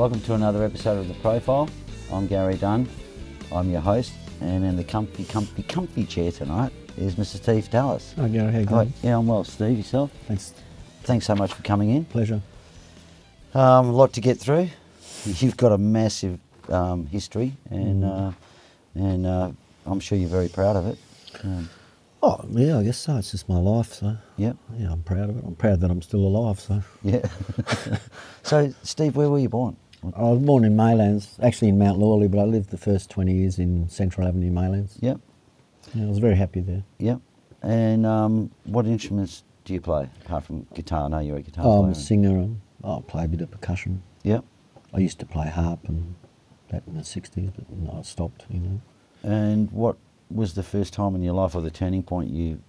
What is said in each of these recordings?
Welcome to another episode of The Profile. I'm Gary Dunn. I'm your host, and in the comfy chair tonight is Mr. Steve Tallis. Hi Gary, how you going? Yeah, I'm well. Steve, yourself? Thanks. Thanks so much for coming in. Pleasure. A lot to get through. You've got a massive history, and I'm sure you're very proud of it. Oh, yeah, I guess so. It's just my life, so. Yep. Yeah, I'm proud of it. I'm proud that I'm still alive, so. Yeah. So, Steve, where were you born? I was born in Maylands, actually in Mount Lawley, but I lived the first 20 years in Central Avenue, Maylands. Yep. Yeah, I was very happy there. Yep. And what instruments do you play, apart from guitar? I know you're a guitar Oh, player. I'm a singer, and I play a bit of percussion. Yep. I used to play harp and that in the 60s, but no, I stopped, you know. And what was the first time in your life, or the turning point you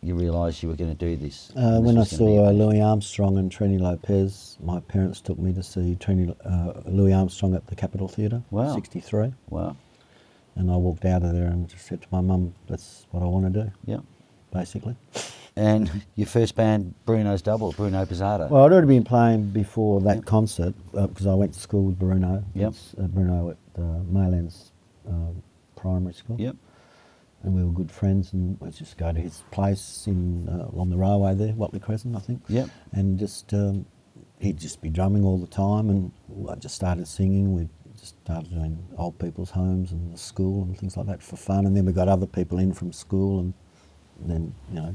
realised you were going to do this? When I saw Louie Armstrong and Trini Lopez, my parents took me to see Louie Armstrong at the Capitol Theatre, Wow. 63. Wow. And I walked out of there and just said to my mum, that's what I want to do, Yep. basically. And your first band, Bruno's Double, Bruno Pizzata. Well, I'd already been playing before that concert because I went to school with Bruno. Yep. Bruno at Maylands Primary School. Yep. And we were good friends, and we'd just go to his place along the railway there, Watley Crescent, I think. Yep. And just he'd just be drumming all the time, and I just started singing. We just started doing old people's homes and the school and things like that for fun. And then we got other people in from school, and then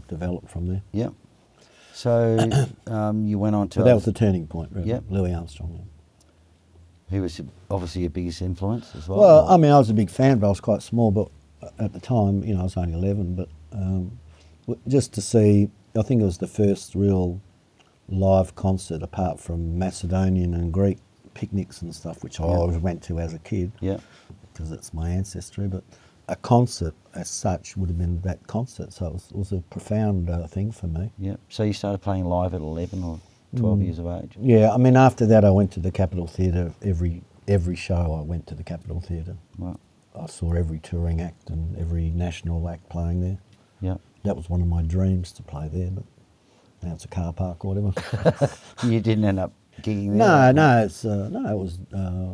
developed from there. Yep. So you went on to. But that was the turning point, really. Yep. Louie Armstrong. Yeah. He was obviously your biggest influence as well. Well, I mean, I was a big fan, but I was quite small. But at the time, I was only 11. But just to see, I think it was the first real live concert apart from Macedonian and Greek picnics and stuff, which I always went to as a kid. Yeah. Because it's my ancestry. But a concert as such would have been that concert. So it was a profound thing for me. Yeah. So you started playing live at 11 or 12 years of age? Yeah, I mean, after that I went to the Capitol Theatre. Every show I went to the Capitol Theatre. Right. I saw every touring act and every national act playing there. Yeah. That was one of my dreams, to play there, but now it's a car park or whatever. You didn't end up gigging there? No, it was,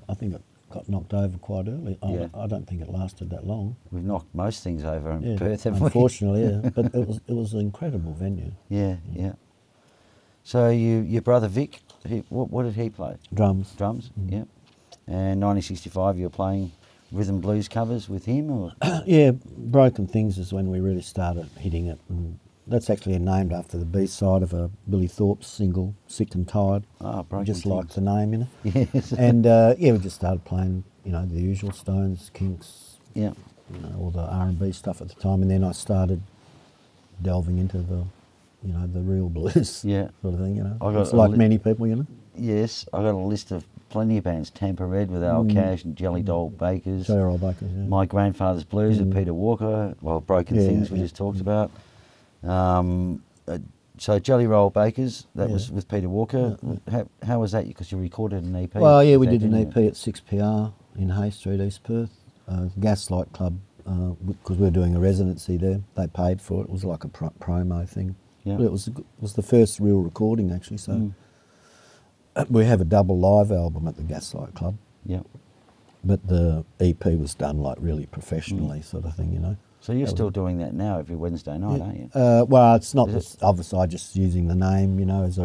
I think it got knocked over quite early. Yeah. I don't think it lasted that long. We've knocked most things over in Perth, haven't we? Unfortunately, yeah. But it was an incredible venue. Yeah, yeah. So your brother Vic, what did he play? Drums. Drums, yeah. And 1965 you were playing rhythm blues covers with him, or? Yeah, Broken Things is when we really started hitting it. And that's actually named after the B-side of a Billy Thorpe single, Sick and Tired. Ah, Broken Just Things. like the name, Yes. And we just started playing, the usual Stones, Kinks, Yeah. all the R&B stuff at the time. And then I started delving into the real blues Yeah. sort of thing, I got It's like many people, Yes, I got a list of plenty of bands. Tampa Red with Al Cash and JellyRoll Bakers. JellyRoll Bakers, yeah. My Grandfather's Blues with Peter Walker. Well, Broken Things we just talked about. So JellyRoll Bakers, that was with Peter Walker. How was that? Because you recorded an EP. Well, yeah, we with that, did an didn't EP at 6PR in Hay Street, East Perth. Gaslight Club, because we were doing a residency there. They paid for it. It was like a promo thing. Yeah. But it was the first real recording, actually. So we have a double live album at the Gaslight Club. Yeah. But the EP was done like really professionally, sort of thing, So you're still doing that now every Wednesday night, aren't you? Well, it's not. Obviously, I just using the name, as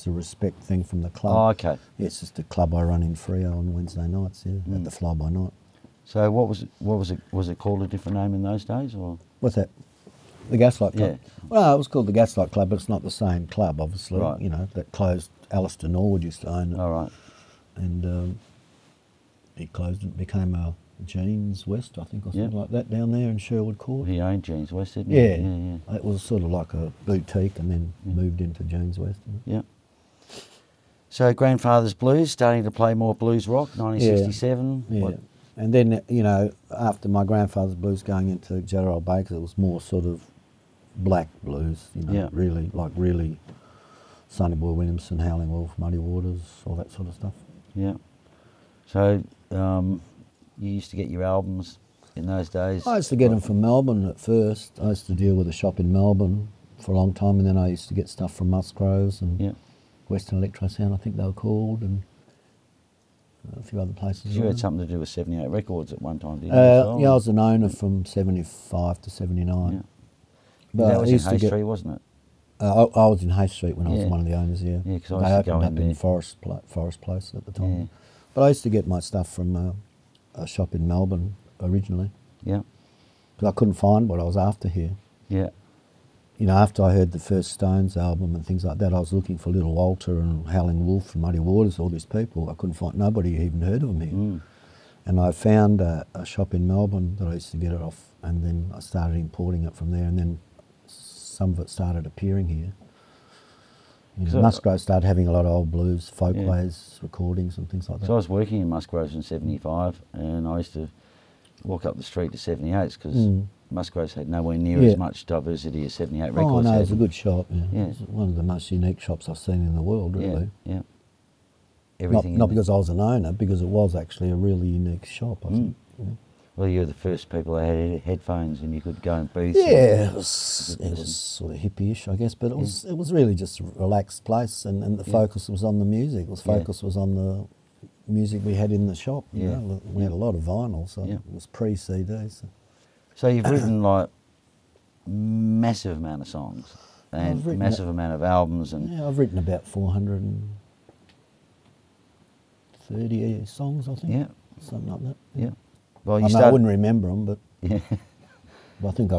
a respect thing from the club. Oh, okay. Yeah, it's just a club I run in Freo on Wednesday nights. Yeah, at the Fly By Night. So what was it? Was it called a different name in those days, or? What's that? The Gaslight Club? Yeah. Well, it was called the Gaslight Club, but it's not the same club, obviously. Right. That closed. Alistair Norwood used to own it. All right. And he closed it, became a Jeans West, I think, or something like that, down there in Sherwood Court. He owned Jeans West, didn't he? Yeah. Yeah. It was sort of like a boutique and then moved into Jeans West. Yeah. So Grandfather's Blues, starting to play more blues rock, 1967. Yeah. And then, after my Grandfather's Blues going into JellyRoll Bakers, it was more sort of black blues, really Sonny Boy Williamson, Howling Wolf, Muddy Waters, all that sort of stuff. Yeah. So you used to get your albums in those days? I used to get them from Melbourne at first. I used to deal with a shop in Melbourne for a long time, and then I used to get stuff from Musgroves and Western Electro Sound, I think they were called, and a few other places. You had something to do with 78 Records at one time, didn't you? As well? Yeah, I was an owner from 75 to 79. Yeah. But That I was in used to Hay get- Street, wasn't it? I was in Hay Street when I was Yeah. one of the owners, yeah. Yeah, 'cause I They used to go opened in up in there. Forest Place at the time. Yeah. But I used to get my stuff from a shop in Melbourne originally, Yeah. because I couldn't find what I was after here. Yeah. You know, after I heard the first Stones album and things like that, I was looking for Little Walter and Howling Wolf and Muddy Waters, all these people. I couldn't find, nobody even heard of them here. Mm. And I found a shop in Melbourne that I used to get it off, and then I started importing it from there, and then some of it started appearing here. You know, So- Musgrave started having a lot of old blues, folkways, recordings and things like that. So I was working in Musgraves in 75, and I used to walk up the street to 78s because Musgraves had nowhere near Yeah. as much diversity as 78 Oh Records no, had. it's a good shop. Yeah. Yeah. It's one of the most unique shops I've seen in the world, really. Yeah. Not, Everything. not because I was an owner, because it was actually a really unique shop, I think. Yeah. Well, you were the first people that had headphones and you could go in booths. Yeah, it was sort of hippie-ish, I guess, but it was really just a relaxed place, and the focus was on the music. The focus was on the music we had in the shop. You know? We had a lot of vinyl, so it was pre-CD. So you've written like massive amount of songs and massive amount of albums, and Yeah, I've written about 430 songs, I think. Yeah. Something like that. yeah. Well, I, you mean, I started. wouldn't remember them, but Yeah, I think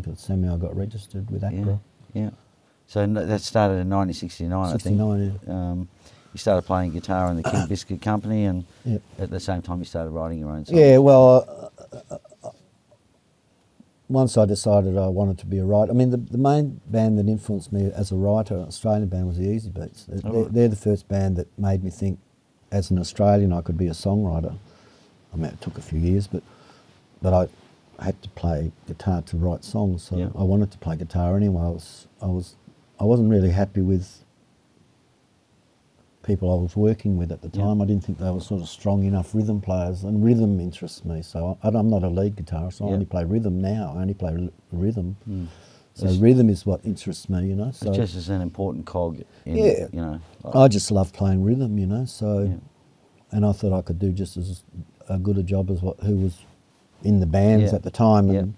at Sammy I got registered with ACRA. yeah. So that started in 1969, 69, I think. You started playing guitar in the King Biscuit Company, and Yep. at the same time you started writing your own songs. Yeah, well, once I decided I wanted to be a writer, I mean, the main band that influenced me as a writer, Australian band, was the Easy Beats. They're the first band that made me think, as an Australian, I could be a songwriter. I mean, it took a few years, but I had to play guitar to write songs, so I wanted to play guitar anyway. I wasn't really happy with people I was working with at the time. I didn't think they were sort of strong enough rhythm players, and rhythm interests me. So I'm not a lead guitarist. I only play rhythm now. I only play rhythm. So rhythm is what interests me, you know. So It's just as an important cog in, Yeah. you know. I just love playing rhythm, you know. So, and I thought I could do just as good a job as who was in the bands at the time, and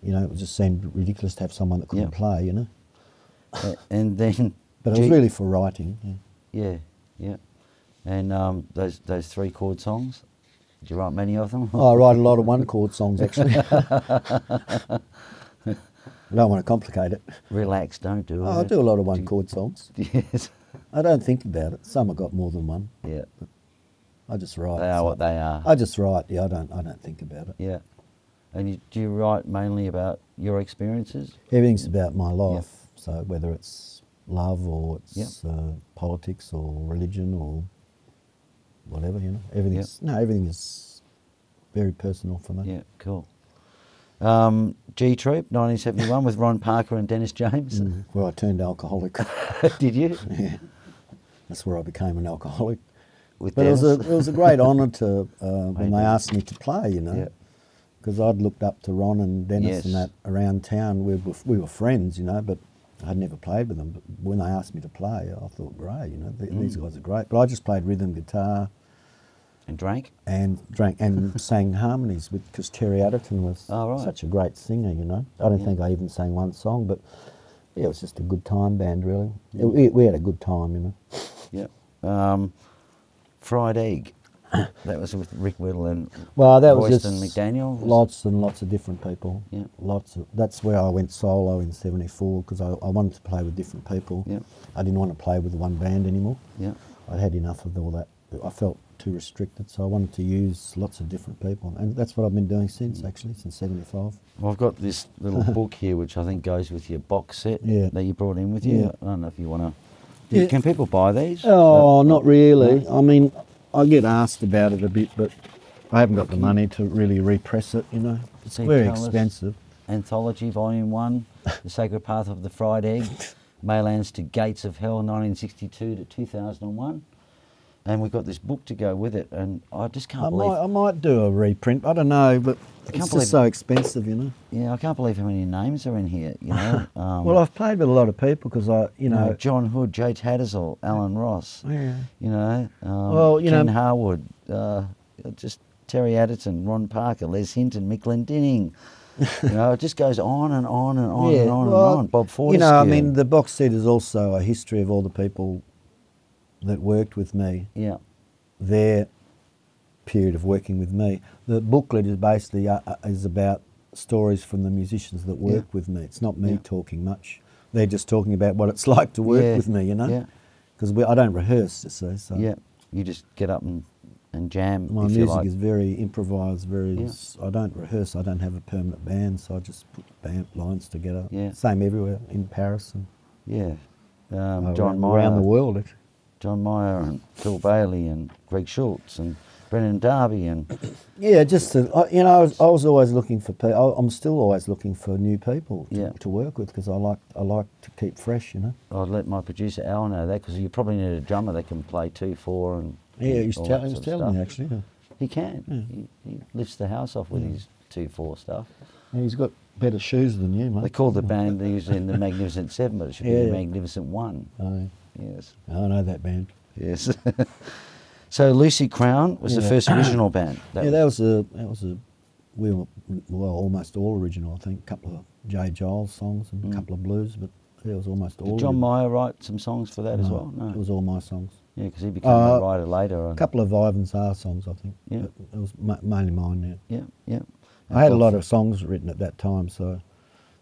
you know, it just seemed ridiculous to have someone that couldn't play, you know. And then... But it was really for writing. Yeah. Yeah. And those 3 chord songs, did you write many of them? Oh, I write a lot of 1 chord songs actually. I don't want to complicate it. Relax, don't do it. I do a lot of 1 chord songs. Yes. I don't think about it. Some have got more than one. Yeah. I just write. They are what they are. I just write. Yeah, I don't think about it. Yeah. And do you write mainly about your experiences? Everything's about my life. So whether it's love or it's politics or religion or whatever, you know, everything is very personal for me. Yeah, cool. G Troop, 1971, with Ron Parker and Dennis James. Where I turned alcoholic. Did you? Yeah, that's where I became an alcoholic. With But Dennis? it was a great honour to when they asked me to play, you know, because I'd looked up to Ron and Dennis and that around town. We were friends, you know, but I'd never played with them. But when they asked me to play, I thought, great, you know, these guys are great. But I just played rhythm guitar. And drank? And sang harmonies because Terry Adderton was such a great singer, you know. I don't think I even sang one song, but yeah, it was just a good time band, really. We had a good time, you know. Yeah. Fried Egg, that was with Rick Whittle and that was Royston just McDaniel? Lots and lots of different people. Yeah. That's where I went solo in '74 because I wanted to play with different people. Yeah. I didn't want to play with one band anymore. Yeah. I'd had enough of all that. I felt too restricted, so I wanted to use lots of different people, and that's what I've been doing since '75. Well, I've got this little book here, which I think goes with your box set that you brought in with you. Yeah. I don't know if you want to... Can people buy these? Oh, not really. No. I mean, I get asked about it a bit, but I haven't got the money to really repress it, you know. It's Steve very Tallis expensive. Anthology, Volume 1, The Sacred Path of the Fried Egg, Maylands to Gates of Hell, 1962 to 2001. and we've got this book to go with it, and I just can't I believe. might do a reprint. I don't know, but it's just so expensive, you know. Yeah, I can't believe how many names are in here. You know. Well, I've played with a lot of people because you know, John Hood, Jay Tattersall, Alan Ross. Yeah. You know. Well, you Ken know, Harwood, just Terry Adderton, Ron Parker, Les Hinton, Mick Glendinning. You know, it just goes on and on and on and on and on. Bob Fortescue. You know, I mean, the box set is also a history of all the people that worked with me. Yeah. Their period of working with me. The booklet is basically is about stories from the musicians that worked with me. It's not me talking much. They're just talking about what it's like to work with me, you know. Yeah. Because I don't rehearse, you see. So yeah. You just get up and jam. my if music you like. is very improvised. I don't rehearse. I don't have a permanent band, so I just put band lines together. Yeah. Same everywhere in Paris and John Meyer. around the world. Actually. John Meyer and Phil Bailey and Greg Schultz and Brendan Darby and Yeah, just you know, I was always looking for people. I'm still always looking for new people to work with because I like to keep fresh, you know. I'd let my producer Al know that because you probably need a drummer that can play 2/4 and Yeah, he was all telling that sort of me stuff. actually. Yeah. He can. He lifts the house off with his 2/4 stuff. Yeah, he's got better shoes than you, mate. They call the band usually the Magnificent Seven, but it should be the Magnificent One. Oh, Yes. I know that band. Yes. So Lucy Crown was the first original band. That was a we were almost all original. I think a couple of J. Giles songs and a couple of blues, but it was almost all. Did John original. Meyer write some songs for that as well? No, it was all my songs. Yeah, because he became a writer later. A couple of Ivan Czar songs, I think. Yeah. But it was mainly mine. Yeah. Yeah. I had a lot of songs written at that time, so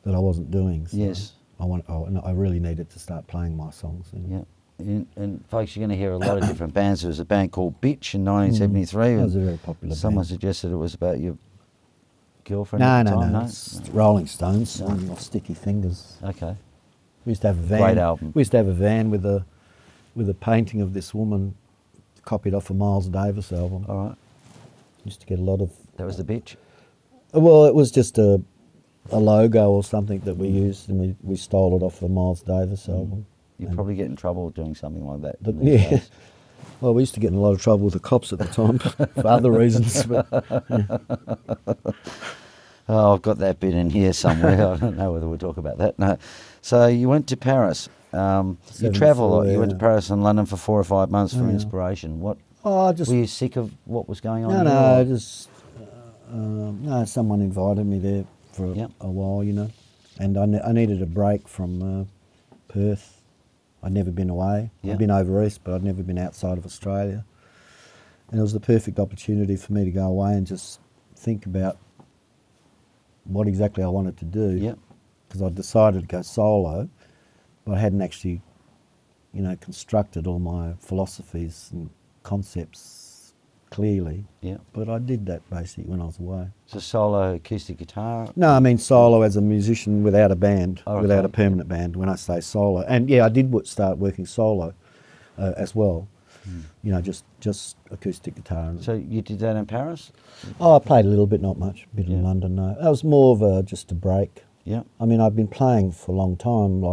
that I wasn't doing. So Yes. I really needed to start playing my songs. You know. Yeah. And folks, you're going to hear a lot of different bands. There was a band called Bitch in 1973. That was a very popular Someone band. suggested it was about your girlfriend at the time. No. It's Rolling Stones and your Sticky Fingers. Okay. We used to have a van. Great album. We used to have a van with a painting of this woman copied off a Miles Davis album. All right. Used to get a lot of. That was the Bitch. Well, it was just a logo or something that we used, and we stole it off a Miles Davis album. You'd probably get in trouble doing something like that. Yeah. Well, we used to get in a lot of trouble with the cops at the time for other reasons. But, Oh, I've got that bit in here somewhere. I don't know whether we'll talk about that. No. So you went to Paris. You travel a lot. You went to Paris and London for 4 or 5 months for inspiration. What? were you sick of what was going on? No, just someone invited me there for a while, you know, and I needed a break from Perth. I'd never been away. I'd been over east, but I'd never been outside of Australia. And it was the perfect opportunity for me to go away and just think about what exactly I wanted to do. Yeah. Because I decided to go solo, but I hadn't actually, you know, constructed all my philosophies and concepts clearly. Yeah. But I did that basically when I was away. So solo acoustic guitar? No, I mean solo as a musician without a band, Oh, okay. without a permanent band, when I say solo. And yeah, I did start working solo as well. You know, just acoustic guitar. So you did that in Paris? Oh, I played a little bit, not much. A bit in London, no. That was more of just a break. Yeah. I mean, I've been playing for a long time,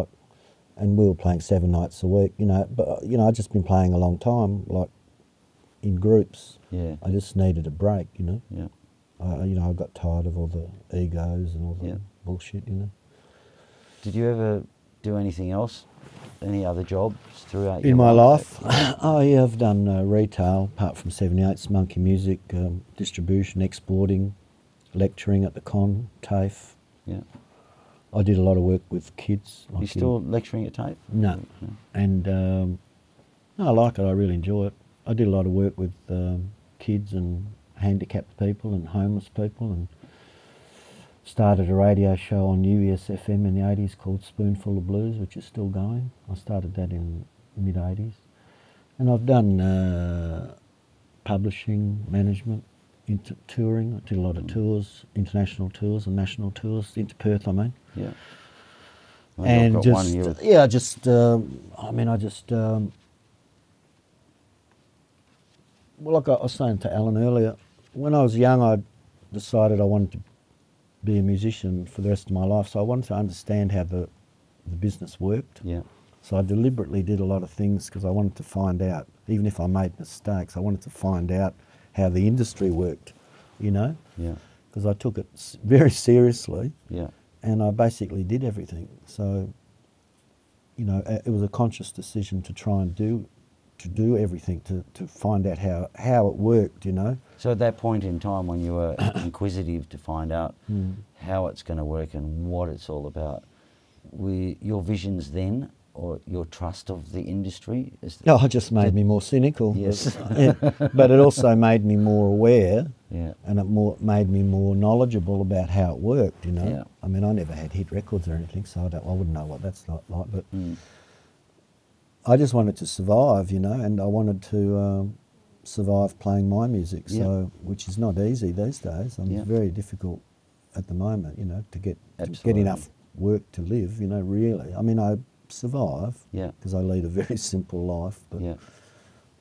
and we were playing 7 nights a week, you know. But, you know, I've just been playing a long time, in groups. Yeah. I just needed a break, you know. Yeah. You know, I got tired of all the egos and all the bullshit, you know. Did you ever do anything else? Any other jobs throughout your In my life? Oh, yeah, I've done retail, apart from 78's, Monkey Music, distribution, exporting, lecturing at the con, TAFE. Yeah. I did a lot of work with kids. You still lecturing at TAFE? No. And I like it, I really enjoy it. I did a lot of work with kids and handicapped people and homeless people, and started a radio show on UES-FM in the 80s called Spoonful of Blues, which is still going. I started that in the mid-80s. And I've done publishing, management, touring. I did a lot of tours, international tours and national tours, into Perth, I mean. Yeah. And just, well, like I was saying to Alan earlier, when I was young, I decided I wanted to be a musician for the rest of my life, so I wanted to understand how the business worked. Yeah. So I deliberately did a lot of things because I wanted to find out, even if I made mistakes, I wanted to find out how the industry worked, you know? Yeah. Because I took it very seriously. Yeah. And I basically did everything. So, you know, it was a conscious decision to try and do everything, to find out how it worked, you know. So at that point in time when you were inquisitive to find out how it's going to work and what it's all about, were your visions then, or your trust of the industry? No, it just made me more cynical. Yes. But it also made me more aware, Yeah. and it made me more knowledgeable about how it worked, you know. Yeah. I mean, I never had hit records or anything, so I wouldn't know what that's like, but I just wanted to survive, you know, and I wanted to survive playing my music, so which is not easy these days. I mean, it's very difficult at the moment, you know, to get enough work to live, you know, really. I mean, I survive because I lead a very simple life, but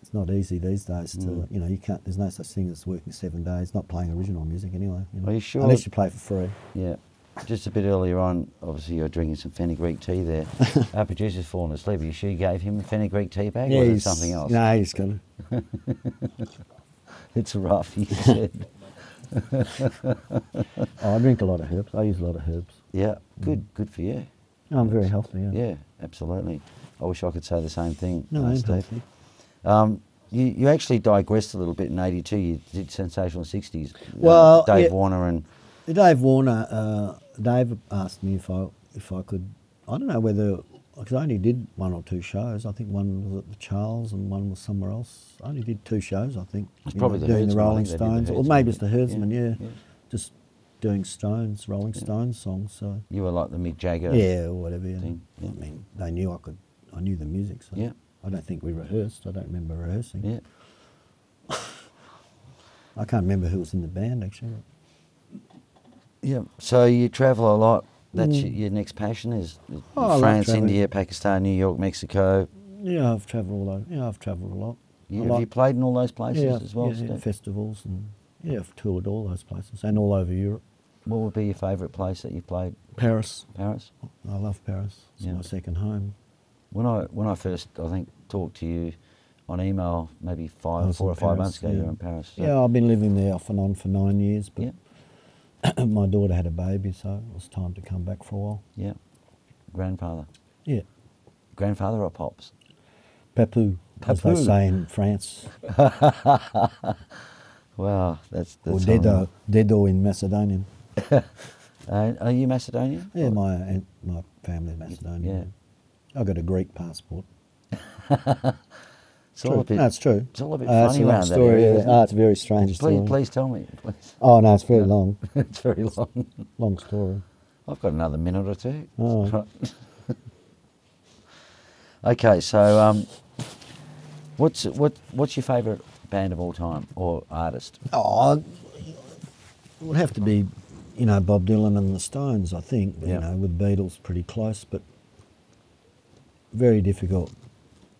it's not easy these days to, you know, you can't, there's no such thing as working 7 days, not playing original music anyway. You know? Are you sure? Unless you play for free. Yeah. Just a bit earlier on, obviously you're drinking some fenugreek tea there. Our producer's fallen asleep. Are you sure you gave him a fenugreek tea bag, or is it something else? No, he's gonna. It's rough, he said. I drink a lot of herbs. I use a lot of herbs. Yeah, good for you. I'm very healthy, Yeah, absolutely. I wish I could say the same thing. No, I'm Steve. healthy. You actually digressed a little bit in '82. You did Sensational 60s. Well, Dave Warner and... Dave Warner, Dave asked me if I could, I don't know whether, because I only did 1 or 2 shows. I think one was at the Charles and one was somewhere else. I only did 2 shows, I think. It's probably the doing the Herdsman, Rolling I think they did the Stones, or Herdsman. maybe it's the Herdsman, Yeah. Just doing Stones, Rolling Stones songs. So You were like the Mick Jagger. yeah, or whatever. Yeah. Thing, yeah. I mean, they knew I knew the music. So Yeah. I don't think we rehearsed. I don't remember rehearsing. Yeah. I can't remember who was in the band actually. Yeah. So you travel a lot. That's your next passion is I love France, travelling. India, Pakistan, New York, Mexico. Yeah, I've travelled all over. Yeah, I've travelled a lot. Have you played in all those places Yeah, as well, yeah, Steve? festivals and I've toured all those places and all over Europe. What would be your favourite place that you've played? Paris. Paris? I love Paris. It's my second home. When I first, I think, talked to you on email maybe 4 was or in 5 Paris, months ago, yeah. you were in Paris. So. Yeah, I've been living there off and on for 9 years, but my daughter had a baby, so it was time to come back for a while. Yeah. Grandfather. Yeah. Grandfather or pops? Papou, as they Papou. say in France. Wow, that's Or Dedo in Macedonian. Are you Macedonian? Yeah, my family Macedonian. Yeah. I've got a Greek passport. It's all a bit, No, it's true. It's all a bit It's funny a long around that story. area, Yeah. isn't it? Oh, it's a very strange story. Please tell me. Please. Oh, no, it's very long. It's very long. Long story. I've got another minute or two. Oh. Okay, so what's your favourite band of all time or artist? Oh, it would have to be, Bob Dylan and the Stones, I think. Yeah. With Beatles pretty close, but very difficult,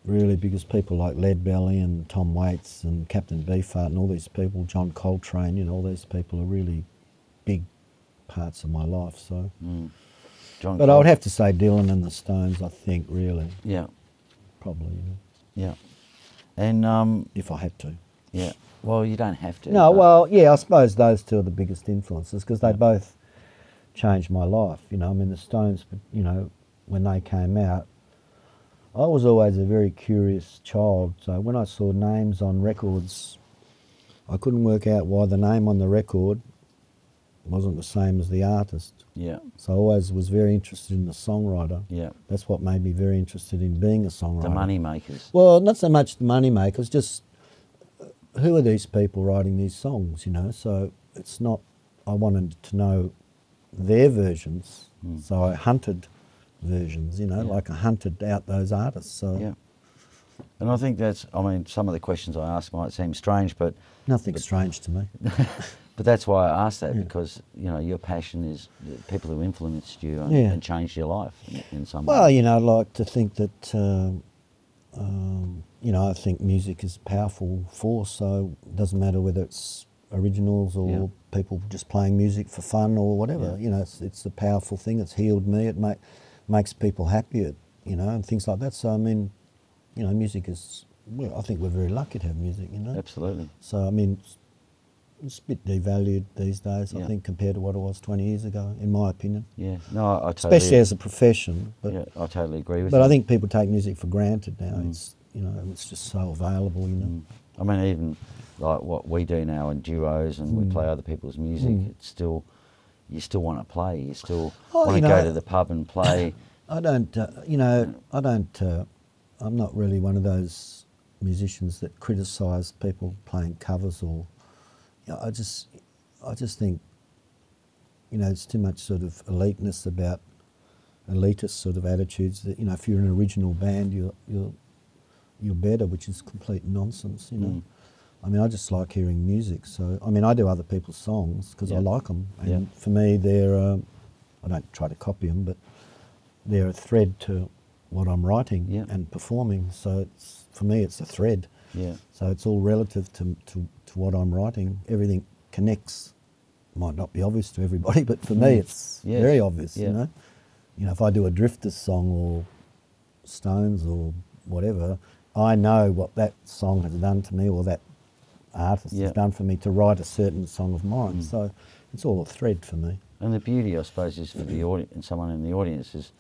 really, because people like Leadbelly and Tom Waits and Captain Beefheart and all these people, John Coltrane, all these people are really big parts of my life. So, but I would have to say Dylan and the Stones, I think, really. Yeah. Probably. Yeah. And If I had to. yeah. Well, you don't have to. No, but- well, yeah, I suppose those two are the biggest influences because they both changed my life. I mean, the Stones, when they came out, I was always a very curious child. So when I saw names on records, I couldn't work out why the name on the record wasn't the same as the artist. Yeah. So I always was very interested in the songwriter. Yeah. That's what made me very interested in being a songwriter. The money makers. Well, not so much the money makers, just who are these people writing these songs, So it's not, I wanted to know their versions, so I hunted versions, like I hunted out those artists. So Yeah. And I think some of the questions I ask might seem strange, but nothing strange to me. but that's why I asked that, because, your passion is the people who influenced you and changed your life in some Well, way. I'd like to think that, I think music is a powerful force, so it doesn't matter whether it's originals or people just playing music for fun or whatever. Yeah. It's a powerful thing. It's healed me. It makes people happy. you know, and things like that. So I mean, you know, music is. Well, I think we're very lucky to have music, you know. Absolutely. So I mean, it's a bit devalued these days, I think, compared to what it was 20 years ago, in my opinion. Yeah, no, I totally... Especially as a profession. But, yeah, I totally agree with but you. I think people take music for granted now. It's, you know, it's just so available, you know. I mean, even like what we do now in duos and we play other people's music, it's still, you still want to play. You still want to go to the pub and play. I don't, you know, I'm not really one of those musicians that criticise people playing covers or... You know, I just think, you know, it's too much sort of eliteness about elitist sort of attitudes that, you know, if you're an original band, you're better, which is complete nonsense, you know. I mean, I just like hearing music. So, I mean, I do other people's songs because I like them. And for me, they're, I don't try to copy them, but they're a thread to what I'm writing and performing. So it's, for me, it's a thread. Yeah. So it's all relative to what I'm writing. Everything connects. Might not be obvious to everybody, but for me, it's very obvious, you know. You know, if I do a Drifters song or Stones or whatever, I know what that song has done to me or that artist has done for me to write a certain song of mine. So it's all a thread for me. And the beauty, I suppose, is for the audience and someone in the audience is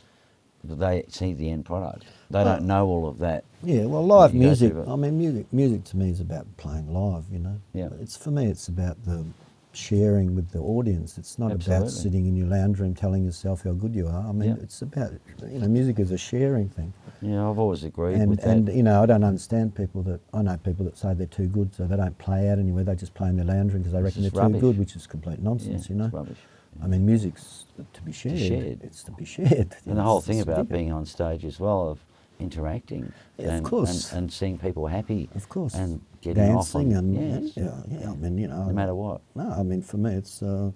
that they see the end product. They don't know all of that. Yeah, well, live music. I mean, music to me is about playing live. You know. Yeah. It's for me. It's about the sharing with the audience. It's not about sitting in your lounge room telling yourself how good you are. I mean, it's about, you know, music is a sharing thing. Yeah, I've always agreed with that. And you know, I don't understand people that, I know people that say they're too good, so they don't play out anywhere. They just play in their lounge room because they reckon they're too good, which is complete nonsense. You know. It's rubbish. I mean, music's to be shared. It's to be shared. And the whole thing about being on stage as well, of interacting of course. And seeing people happy. Of course. And getting dancing off on, I mean, you know. No matter what. No, I mean, for me, it's, you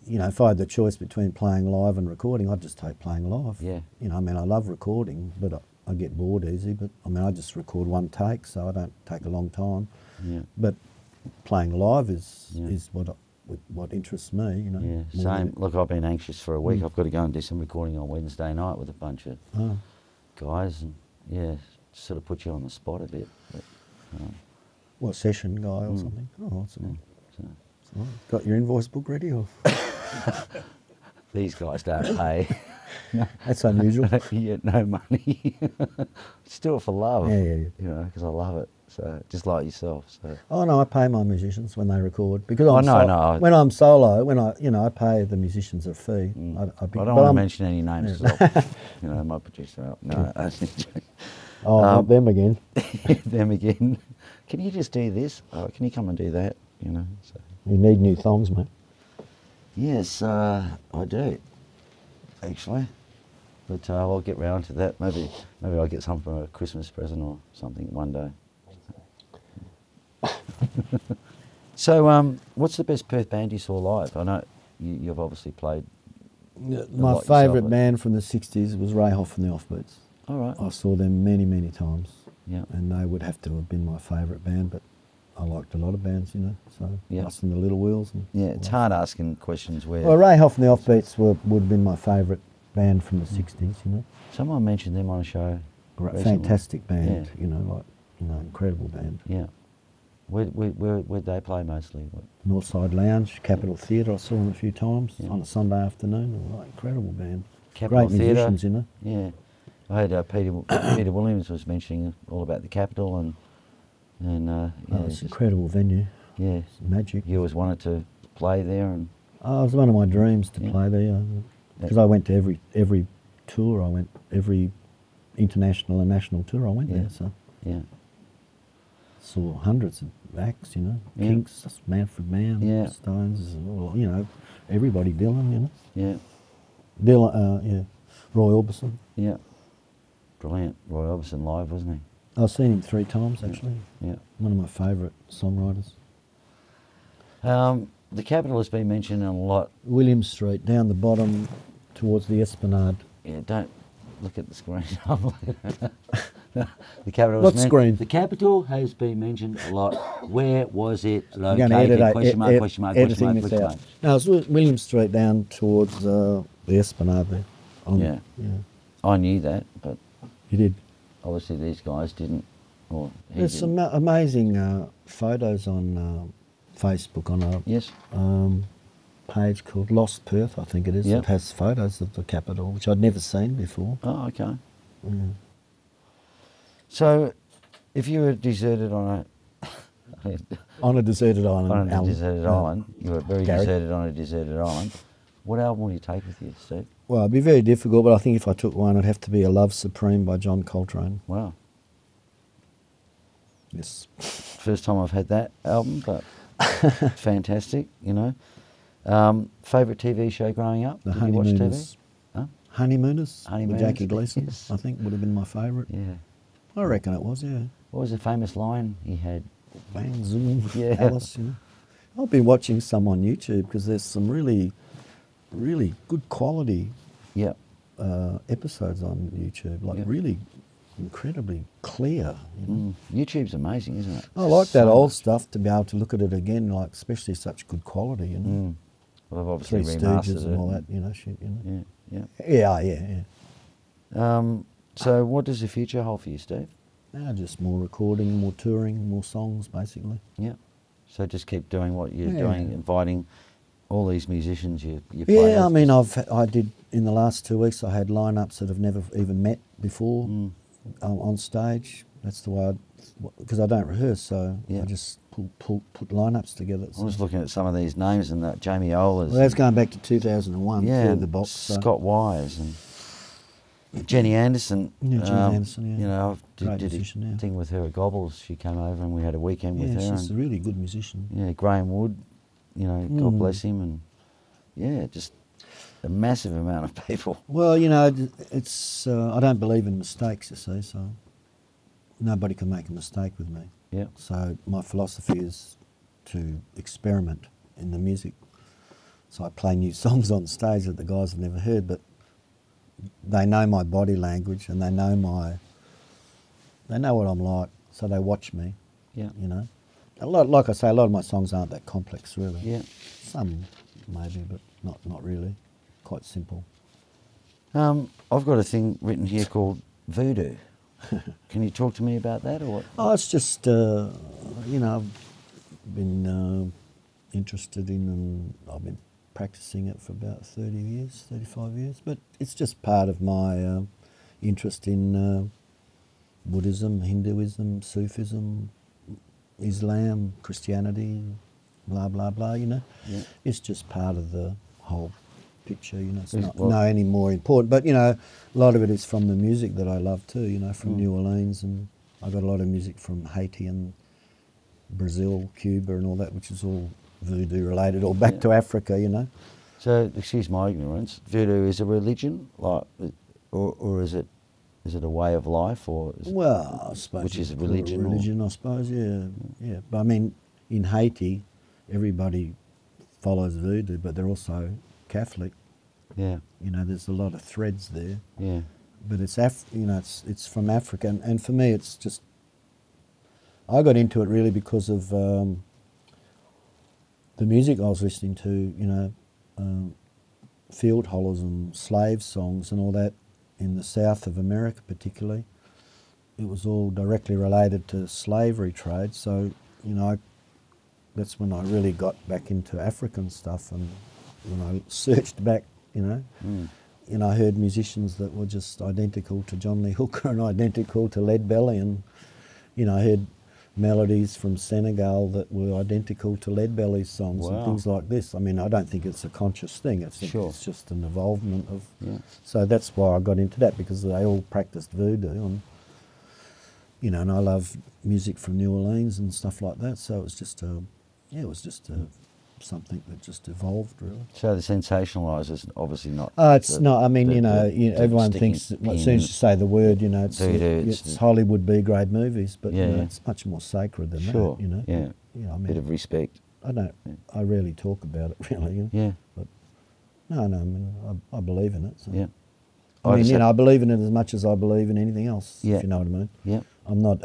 know, if I had the choice between playing live and recording, I'd just take playing live. Yeah. You know, I mean, I love recording, but I get bored easy. But, I mean, I just record one take, so I don't take a long time. Yeah. But playing live is what interests me, you know. Yeah, same. Look, I've been anxious for a week. I've got to go and do some recording on Wednesday night with a bunch of guys, and sort of put you on the spot a bit. But, what, session guy or something? Oh, that's right. Got your invoice book ready? Or? These guys don't pay. That's unusual. You get no money. Just do it for love. Yeah. You know, because I love it. So just like yourself. So. Oh no, I pay my musicians when they record because when I'm solo, I pay the musicians a fee. I don't want to mention any names. Yeah. You know, my producer. No, not them again. Them again. Can you just do this? Oh, can you come and do that? You know. So. You need new thongs, mate. Yes, I do. Actually. But I'll get round to that. Maybe I'll get some for a Christmas present or something one day. So, what's the best Perth band you saw live? I know you've obviously played. My favourite band from the '60s was Ray Hoff and the Offbeats. All right. I saw them many, many times. Yeah. And they would have to have been my favourite band, but I liked a lot of bands, you know. So us and the Little Wheels. And it's hard asking questions where. Well, Ray Hoff and the Offbeats would have been my favourite band from the '60s, you know. Someone mentioned them on a show. Fantastic band, you know, incredible band. Yeah. Where'd they play mostly? Northside Lounge, Capitol Theatre. I saw them a few times on a Sunday afternoon. Incredible band. Capitol Great Theatre, musicians, you know. Yeah. I heard Peter Williams was mentioning all about the Capitol and it's an incredible venue. Yeah. It's magic. You always wanted to play there, and it was one of my dreams to play there because I went to every tour. I went every international and national tour. I went there. So saw hundreds of acts, you know. Kinks, Manfred Mann, Stones, you know, everybody. Dylan, you know. Yeah. Dylan, Roy Orbison. Yeah. Brilliant. Roy Orbison live, wasn't he? I've seen him 3 times actually. Yeah. One of my favourite songwriters. The Capitol has been mentioned a lot. William Street, down the bottom towards the Esplanade. Yeah, don't look at the screen. The Capitol. What screen? The Capitol has been mentioned a lot. Where was it located? Question mark. No, it's William Street down towards the Esplanade there. I knew that, but You did. obviously these guys didn't. Or he There's didn't. some amazing photos on Facebook on a Yes. page called Lost Perth, I think it is. Yep. It has photos of the capital, which I'd never seen before. Oh, okay. Mm. So, if you were deserted on On a deserted island. on a Alan. deserted island, you were very Gary. deserted on a deserted island. What album will you take with you, Steve? Well, it'd be very difficult, but I think if I took one, it'd have to be A Love Supreme by John Coltrane. Wow, Yes. first time I've had that album, but fantastic. You know, favorite TV show growing up? The Did you watch TV? Honeymooners. Huh? Honeymooners Honeymooners, with Jackie Gleason, yes. I think, would have been my favourite. Yeah. I reckon it was, yeah. What was the famous line he had? Bang, zoom, Yeah. Alice, you know. I've been watching some on YouTube because there's some really, really good quality Yeah. episodes on YouTube, like Yeah. really incredibly clear. You know? YouTube's amazing, isn't it? I like that So old much. stuff to be able to look at it again, like especially such good quality, you know. Mm. Well, they've obviously Three remastered Stooges it. and all that, you know, shit, you know. Yeah, yeah. Yeah. So what does the future hold for you, Steve? Just more recording, more touring, more songs, basically. Yeah. So just keep doing what you're Yeah. doing, inviting all these musicians you play Yeah, I with. mean, I did in the last 2 weeks. I had lineups that I've never even met before on stage. That's the way, because I don't rehearse, so Yeah. I just put lineups together. I was looking at some of these names and that Jamie Olas. Well, that's going back to 2001 yeah, through and the box. So. Scott Wise and Jenny Anderson. Yeah, Jenny Anderson, yeah. You know, I Great did musician, a yeah. thing with her at Gobbles. She came over and we had a weekend with Yeah, her. she's a and, really good musician. yeah, Graham Wood, you know, God bless him. And yeah, just a massive amount of people. Well, you know, it's I don't believe in mistakes, you see, so nobody can make a mistake with me. Yeah. So my philosophy is to experiment in the music. So I play new songs on stage that the guys have never heard, but they know my body language and they know what I'm like, so they watch me. Yeah. You know, like I say, a lot of my songs aren't that complex, really. Yeah. Some maybe, but not really. Quite simple. I've got a thing written here called Voodoo. Can you talk to me about that or what? Oh, it's just you know, I've been interested in and I've been practicing it for about 30 years, 35 years. But it's just part of my interest in Buddhism, Hinduism, Sufism, Islam, Christianity, blah, blah, blah, you know. Yeah. It's just part of the whole picture, you know. It's Is- not well- no any more important. But, you know, a lot of it is from the music that I love too, you know, from New Orleans. And I got a lot of music from Haiti and Brazil, Cuba and all that, which is all voodoo related, or back to Africa, you know. So, excuse my ignorance, voodoo is a religion, like, or is it a way of life, or is Well, I suppose Which you is could call it religion a or- religion, I suppose, yeah. But I mean, in Haiti, everybody follows voodoo, but they're also Catholic. yeah, You know, there's a lot of threads there. yeah, But it's you know, it's from Africa, and for me, it's just. I got into it really because of the music I was listening to. You know, field hollers and slave songs and all that in the South of America, particularly. It was all directly related to slavery trade. So, you know, that's when I really got back into African stuff, and when I searched back, you know. And I heard musicians that were just identical to John Lee Hooker and identical to Lead Belly, and you know, I heard melodies from Senegal that were identical to Lead Belly's songs and Wow. things like this. I mean, I don't think it's a conscious thing. I think Sure. it's just an evolvement of. Yeah. So that's why I got into that, because they all practiced voodoo, and you know, and I love music from New Orleans and stuff like that. So it was just something that just evolved, really. So the sensationaliser's obviously not. It's the- not. I mean, the- you know, the everyone sticking thinks that as soon as you in- say the word, you know, it's Voodoo, it's it's- Hollywood B-grade movies, but Yeah, you know, yeah. it's much more sacred than Sure. that. You know. Yeah. You know, I Bit mean, of respect. I don't. I rarely talk about it, really. You know? Yeah. But no. I mean, I believe in it. So. Yeah. I mean, just you know, have- I believe in it as much as I believe in anything else. Yeah. If you know what I mean. Yeah. I'm not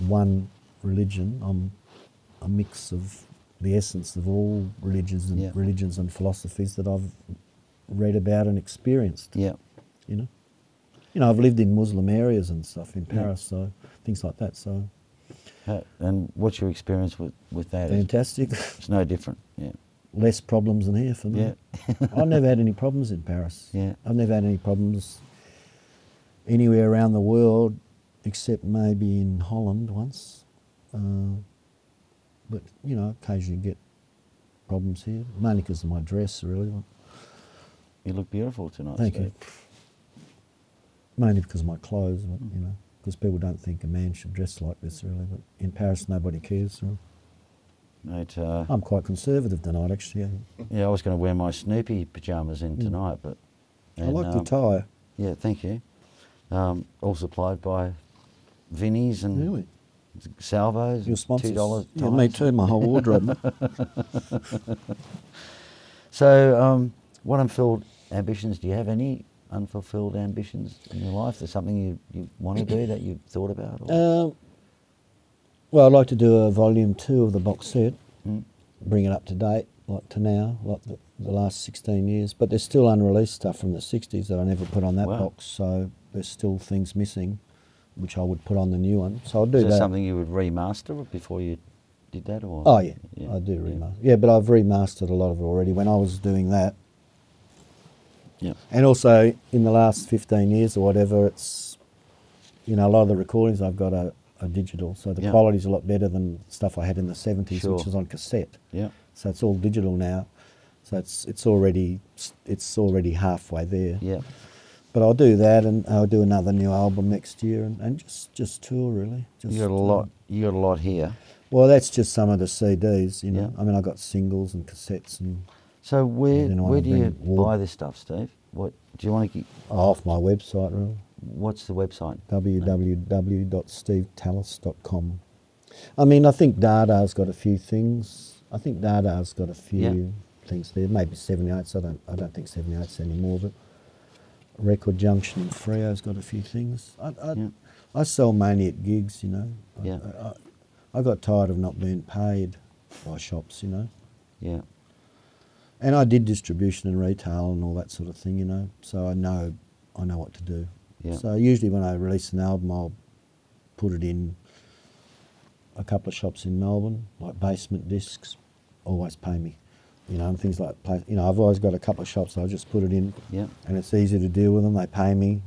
one religion. I'm a mix of the essence of all religions Yeah. and philosophies that I've read about and experienced. Yeah. you know. You know, I've lived in Muslim areas and stuff in Paris, so things like that. So, and what's your experience with that? fantastic. It's no different. Yeah. Less problems than here for me. Yeah. I've never had any problems in Paris. Yeah. I've never had any problems anywhere around the world, except maybe in Holland once. But you know, occasionally get problems here, mainly because of my dress, really. You look beautiful tonight. Thank Steve. you. Mainly because of my clothes, but, you know, because people don't think a man should dress like this, really. But in Paris, nobody cares. So. Mate, I'm quite conservative tonight, actually. yeah, I was going to wear my Snoopy pyjamas in tonight, but... I like your tie. Yeah, thank you. All supplied by Vinnie's and Really? Salvos. Your sponsors? $2 Yeah, ties. me too, my whole wardrobe. So, what unfulfilled ambitions, do you have any unfulfilled ambitions in your life? There's something you want to do that you've thought about? Or? Well, I'd like to do a volume 2 of the box set, Mm. bring it up to date, like to now, like the last 16 years. But there's still unreleased stuff from the 60s that I never put on that Wow. box, so there's still things missing, which I would put on the new one. So I'll do Is that. that something you would remaster before you did that? Or? Oh, yeah, I do remaster. Yeah, but I've remastered a lot of it already when I was doing that. Yeah. And also, in the last 15 years or whatever, it's, you know, a lot of the recordings I've got are digital, so the quality's a lot better than stuff I had in the 70s, Sure. which was on cassette. Yeah. So it's all digital now. So it's already halfway there. Yeah. But I'll do that, and I'll do another new album next year, and just tour really. Just, You got a lot. You got a lot here. Well, that's just some of the CDs, you know. Yeah. I mean, I got singles and cassettes and. So where then I do you bring wood. buy this stuff, Steve? What do you want to? Off my website, really. What's the website? www.stevetallis.com. I mean, I think Dada's got a few things. I think Dada's got a few things there. Maybe 78s. I don't think 78s anymore. But Record Junction in Freo's got a few things. I sell mainly at gigs, you know. Yeah. I got tired of not being paid by shops, you know. Yeah. And I did distribution and retail and all that sort of thing, you know. So I know what to do. Yeah. So usually when I release an album, I'll put it in a couple of shops in Melbourne, like Basement Discs, always pay me, you know, and things like, you know, I've always got a couple of shops, so I just put it in, and it's easy to deal with them. They pay me.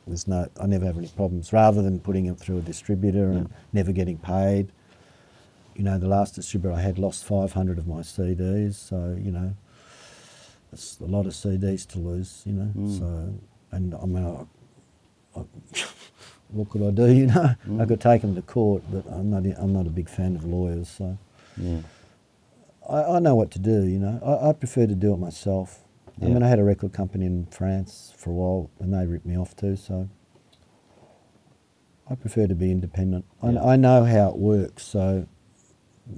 I never have any problems. Rather than putting it through a distributor and never getting paid, you know, the last distributor I had lost 500 of my CDs, so you know, it's a lot of CDs to lose, you know. So, and I mean, what could I do, you know? I could take them to court, but I'm not a big fan of lawyers, so I know what to do, you know. I prefer to do it myself. I mean, I had a record company in France for a while, and they ripped me off too, so I prefer to be independent. I know how it works, so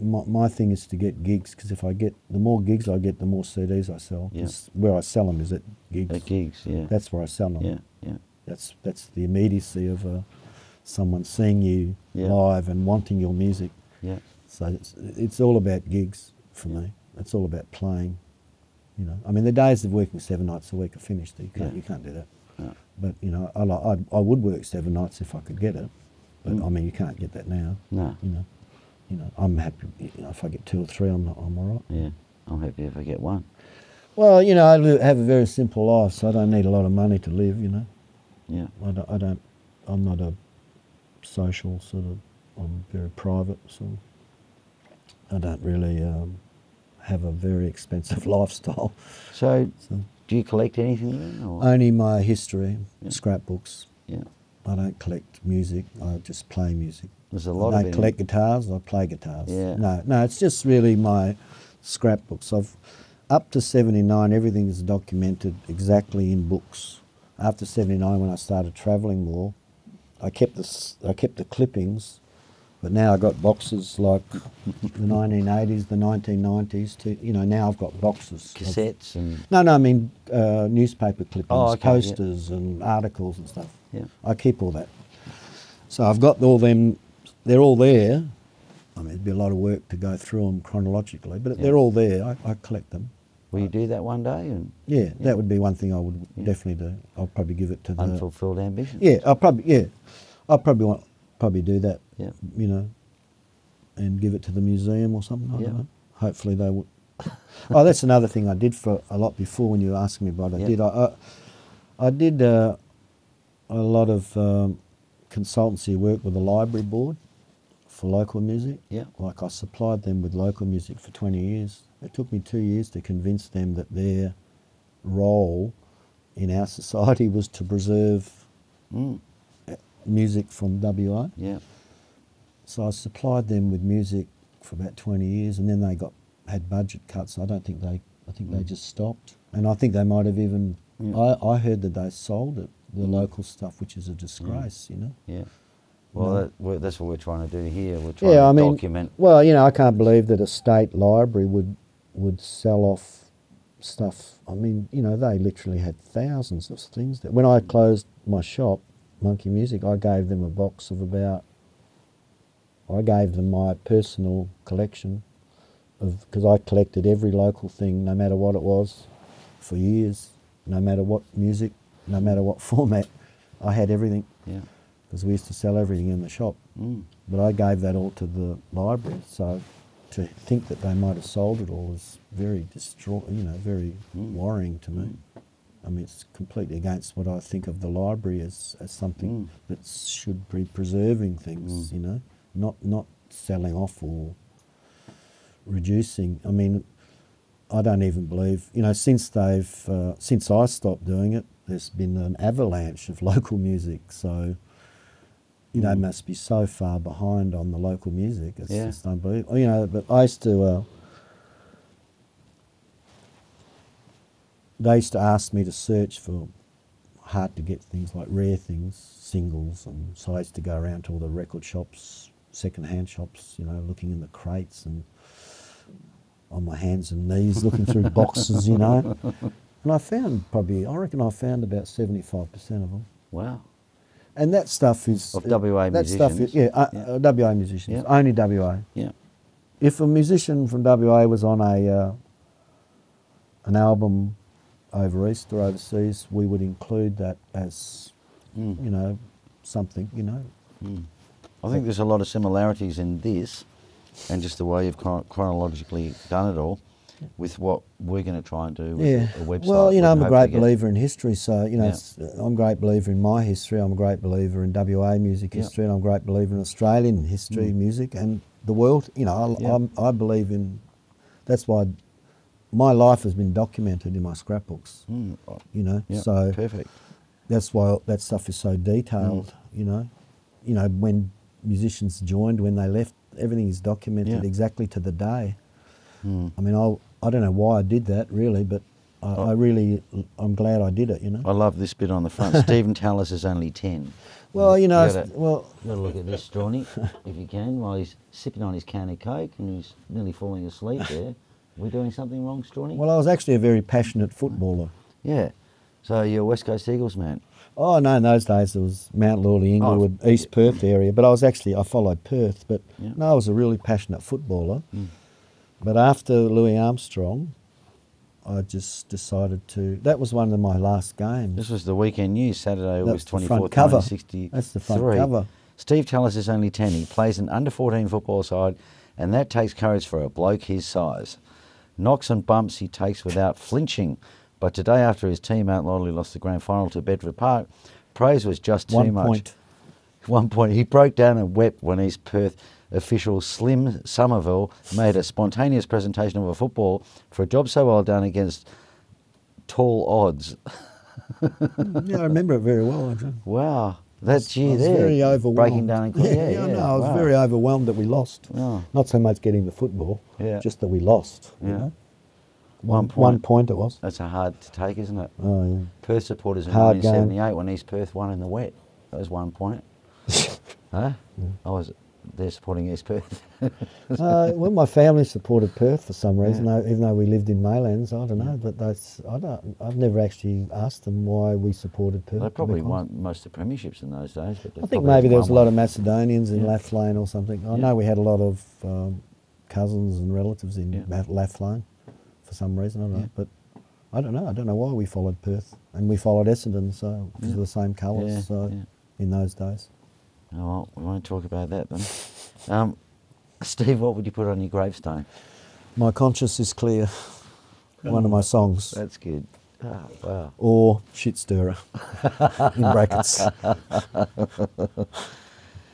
my thing is to get gigs, because the more gigs I get, the more CDs I sell. Where I sell them is at gigs. At gigs, yeah. That's where I sell them. Yeah, yeah. That's the immediacy of someone seeing you live and wanting your music. Yeah. So it's all about gigs for me. It's all about playing. You know, I mean, the days of working 7 nights a week are finished. You can't do that. No. But you know, I would work 7 nights if I could get it. But I mean, you can't get that now. No. You know, I'm happy. You know, if I get 2 or 3, I'm all right. Yeah, I'm happy if I get 1. Well, you know, I have a very simple life, so I don't need a lot of money to live. You know. Yeah. I'm not a social sort of. I'm very private, so I don't really have a very expensive lifestyle. So do you collect anything then? Or? Only my history, scrapbooks. Yeah. I don't collect music. I just play music. There's a lot I of don't collect guitars. I play guitars. Yeah. No, it's just really my scrapbooks. Up to 79, everything is documented exactly in books. After 79, when I started travelling more, I kept the clippings, but now I got boxes like the 1980s, the 1990s. Now I've got boxes. Cassettes and. No, I mean newspaper clippings, posters, and articles and stuff. Yeah. I keep all that. So I've got all them. They're all there. I mean, it'd be a lot of work to go through them chronologically, but they're all there. I collect them. Will you do that one day? And yeah, that would be one thing I would definitely do. I'll probably give it to the unfulfilled ambition. Yeah, I'll probably do that. Yeah. You know, and give it to the museum or something. I don't know. Hopefully they would. Oh, that's another thing I did for a lot before when you were asking me about it. I did a lot of consultancy work with the library board for local music. Yeah. Like I supplied them with local music for 20 years. It took me 2 years to convince them that their role in our society was to preserve music from WA. Yeah. So I supplied them with music for about 20 years, and then they had budget cuts. I think they just stopped, and I think they might have even. I heard that they sold it, the local stuff, which is a disgrace, you know. Yeah. Well, that's what we're trying to do here. We're trying to document. Well, you know, I can't believe that a state library would sell off stuff. I mean, you know, they literally had thousands of things. When I closed my shop, Monkey Music, I gave them a box of I gave them my personal collection because I collected every local thing, no matter what it was, for years, no matter what music, no matter what format. I had everything. Yeah. Because we used to sell everything in the shop. But I gave that all to the library, so to think that they might have sold it all is very very worrying to me. I mean, it's completely against what I think of the library as something that should be preserving things, you know, not selling off or reducing. I mean, I don't even believe, you know, since I stopped doing it, there's been an avalanche of local music. So, you know, must be so far behind on the local music. It's just unbelievable. You know, but I used to. They used to ask me to search for hard to get things like rare things, singles, and so I used to go around to all the record shops, second-hand shops, you know, looking in the crates and on my hands and knees looking through boxes, you know. And I reckon I found about 75% of them. Wow. And that stuff is... Of WA musicians? WA musicians, only WA. Yeah. If a musician from WA was on an album over East or overseas, we would include that as, you know, something, you know. I think there's a lot of similarities in this and just the way you've chronologically done it all with what we're going to try and do with a website. Well, you know, I'm a great believer in history, so, you know, I'm a great believer in my history, I'm a great believer in WA music history, and I'm a great believer in Australian history, music, and the world. You know, I believe in... That's why my life has been documented in my scrapbooks, you know, so... Perfect. That's why that stuff is so detailed, you know. You know, when musicians joined, when they left, everything is documented exactly to the day. I mean, I don't know why I did that, really, but I'm glad I did it, you know. I love this bit on the front. Stephen Tallis is only 10. Well, you know, Got to look at this, Strawny, if you can, while he's sipping on his can of Coke and he's nearly falling asleep there. Are we doing something wrong, Strawny? Well, I was actually a very passionate footballer. Yeah. So you're a West Coast Eagles man? Oh, no, in those days it was Mount Lawley, Inglewood, East Perth area, but I followed Perth, but no, I was a really passionate footballer. But after Louie Armstrong, I just decided to... That was one of my last games. This was the weekend news, Saturday, August 24th, 1963. That's the front cover. Steve Tallis is only 10. He plays an under-14 football side, and that takes courage for a bloke his size. Knocks and bumps he takes without flinching. But today, after his team, Mount Lawley, lost the grand final to Bedford Park, praise was just too much. 1 point. He broke down and wept when East Perth official Slim Somerville made a spontaneous presentation of a football for a job so well done against tall odds. Yeah, I remember it very well, actually. Wow. That's you there. Very overwhelmed. Breaking down and I was very overwhelmed that we lost. Oh. Not so much getting the football, just that we lost. You know? 1 point. 1 point it was. That's a hard to take, isn't it? Oh, yeah. Perth supporters in hard 1978 when East Perth won in the wet. That was 1 point. Huh? Yeah. I was there supporting East Perth. Well, my family supported Perth for some reason, even though we lived in Maylands. I don't know, but I've never actually asked them why we supported Perth. They probably won most of the premierships in those days. But I think maybe there was a lot of Macedonians in Lathlane or something. I know we had a lot of cousins and relatives in Lathlane for some reason. I don't know, but I don't know. I don't know why we followed Perth, and we followed Essendon, so because of the same colours. In those days. Oh, well, we won't talk about that then. Steve, what would you put on your gravestone? My conscience is clear. One of my songs. That's good. Oh, wow. Or shit stirrer, in brackets.